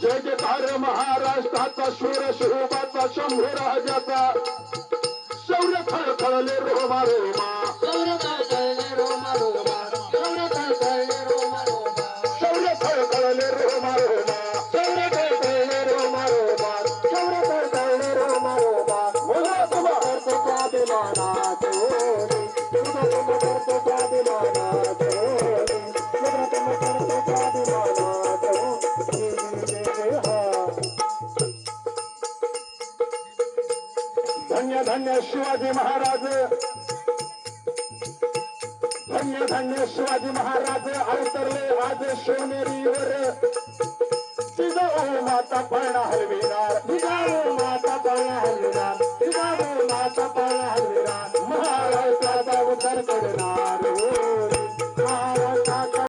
जय जयकार महाराष्ट्राचा शूर शिरोबाचा शंभू राजाचा शौर्य खळखळले रोमा रोमा शौर्य खळखळले रोमा रोमा शौर्य खळखळले रोमा रोमा शौर्य खळखळले रोमा रोमा शौर्य खळखळले रोमा रोमा शौर्य खळखळले रोमा रोमा बोला तुम्हा तुझ्या अभिमानात होती तुझ्या अभिमानात होती तुझ्या अभिमानात धन्य धन्य शिवाजी महाराज धन्य धन्य शिवाजी महाराज अवतरले आज शिवनेरीवर तिजाऊ माता पळणा हलविणार तुझ्या